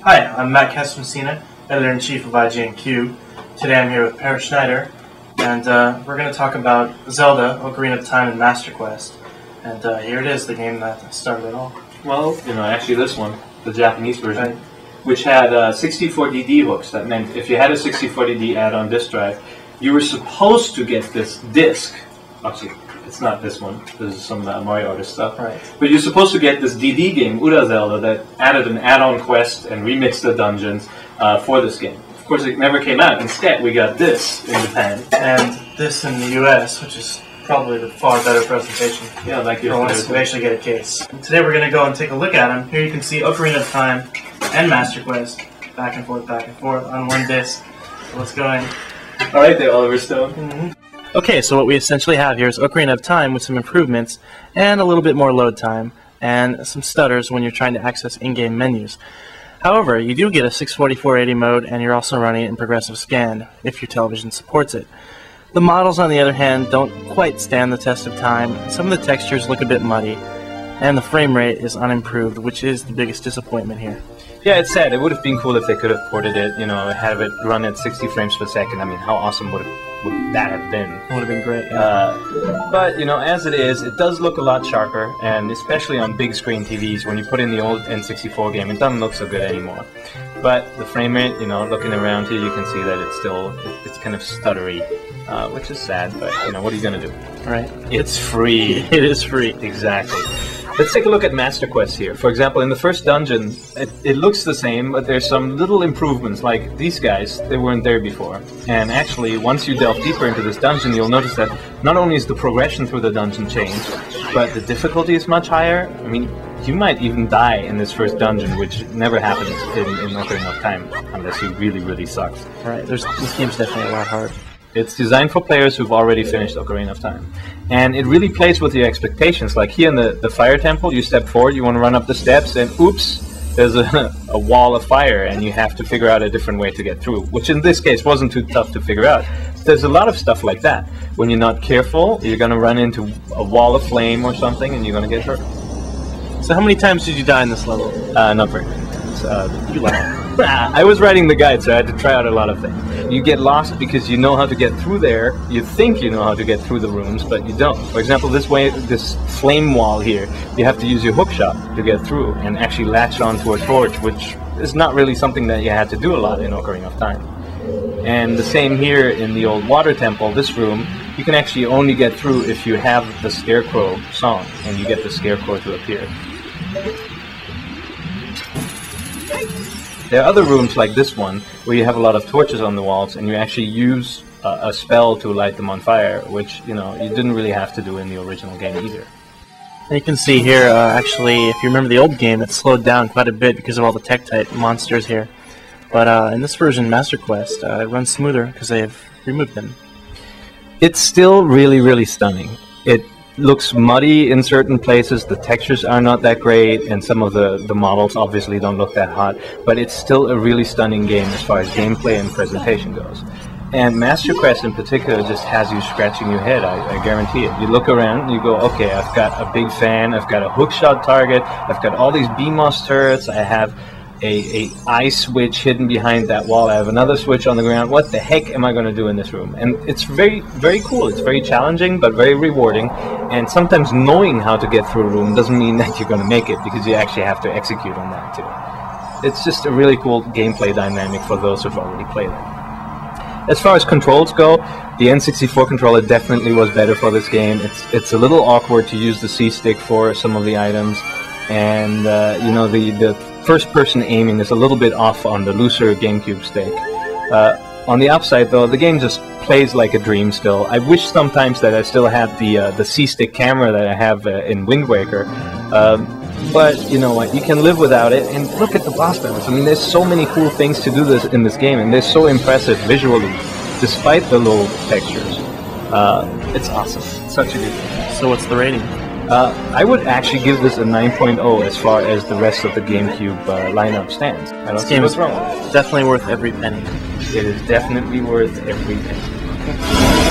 Hi, I'm Matt Castamessina, Editor-in-Chief of IGNQ. Today I'm here with Per Schneider, and we're going to talk about Zelda, Ocarina of Time and Master Quest. And here it is, the game that started it all. Well, actually this one, the Japanese version, Right. which had 64DD hooks. That meant if you had a 64DD add-on disk drive, you were supposed to get this disc. Actually, it's not this one. This is some Mario Artist stuff. Right. But you're supposed to get this DD game, Ura Zelda, that added an add-on quest and remixed the dungeons for this game. Of course, it never came out. Instead, we got this in Japan. And this in the US, which is probably the far better presentation. Yeah, like for once we actually get a case. And today we're going to go and take a look at them. Here you can see Ocarina of Time and Master Quest back and forth on one disc. So let's go in. All right there, Oliver Stone. Mm-hmm. Okay, so what we essentially have here is Ocarina of Time with some improvements and a little bit more load time and some stutters when you're trying to access in-game menus. However, you do get a 640-480 mode, and you're also running it in progressive scan if your television supports it. The models, on the other hand, don't quite stand the test of time. Some of the textures look a bit muddy, and the frame rate is unimproved, which is the biggest disappointment here. Yeah, it's sad. It would have been cool if they could have ported it, have it run at 60 frames per second. I mean, how awesome would that have been? It would have been great, yeah. But, as it is, it does look a lot sharper, and especially on big screen TVs, when you put in the old N64 game, it doesn't look so good anymore. But the frame rate, looking around here, you can see that it's kind of stuttery, which is sad, but, what are you going to do? Right. It's free. It is free. Exactly. Let's take a look at Master Quest here. For example, in the first dungeon, it looks the same, but there's some little improvements, like these guys, they weren't there before. And actually, once you delve deeper into this dungeon, you'll notice that not only is the progression through the dungeon changed, but the difficulty is much higher. I mean, you might even die in this first dungeon, which never happens in Ocarina of Time, unless you really, really sucks. Right, this game's definitely a lot harder. It's designed for players who've already finished Ocarina of Time. And it really plays with your expectations. Like here in the fire temple, you step forward, you want to run up the steps, and oops, there's a wall of fire, and you have to figure out a different way to get through, which in this case wasn't too tough to figure out. There's a lot of stuff like that. When you're not careful, you're going to run into a wall of flame or something, and you're going to get hurt. So how many times did you die in this level? Not very many times. You lied. I was writing the guide, so I had to try out a lot of things. You get lost because you know how to get through there. You think you know how to get through the rooms, but you don't. For example, this flame wall here, you have to use your hook shot to get through and actually latch onto a torch, which is not really something that you had to do a lot in Ocarina of Time. And the same here in the old water temple, this room, you can actually only get through if you have the Scarecrow song, and you get the Scarecrow to appear. There are other rooms like this one, where you have a lot of torches on the walls, and you actually use a spell to light them on fire, which, you didn't really have to do in the original game either. And you can see here, actually, if you remember the old game, it slowed down quite a bit because of all the tech-type monsters here. But in this version, Master Quest, it runs smoother because they've removed them. It's still really, really stunning. It looks muddy in certain places, the textures are not that great, and some of the models obviously don't look that hot, but it's still a really stunning game as far as gameplay and presentation goes. And Master Quest in particular just has you scratching your head, I guarantee it. You look around and you go, okay, I've got a big fan, I've got a hookshot target, I've got all these BMOS turrets, I have a eye switch hidden behind that wall, I have another switch on the ground. What the heck am I going to do in this room? And it's very, very cool. It's very challenging, but very rewarding. And sometimes knowing how to get through a room doesn't mean that you're going to make it, because you actually have to execute on that too. It's just a really cool gameplay dynamic for those who've already played it. As far as controls go, the N64 controller definitely was better for this game. It's a little awkward to use the C-stick for some of the items, and the first-person aiming is a little bit off on the looser GameCube stick. On the upside, though, the game just plays like a dream still. I wish sometimes that I still had the C-stick camera that I have in Wind Waker. But you know what, you can live without it, and look at the boss battles. I mean, there's so many cool things to do in this game, and they're so impressive visually, despite the low textures. It's awesome. It's such a good game. So what's the rating? I would actually give this a 9.0 as far as the rest of the GameCube lineup stands. I don't see what's wrong with it. Definitely worth every penny. It is definitely worth every penny.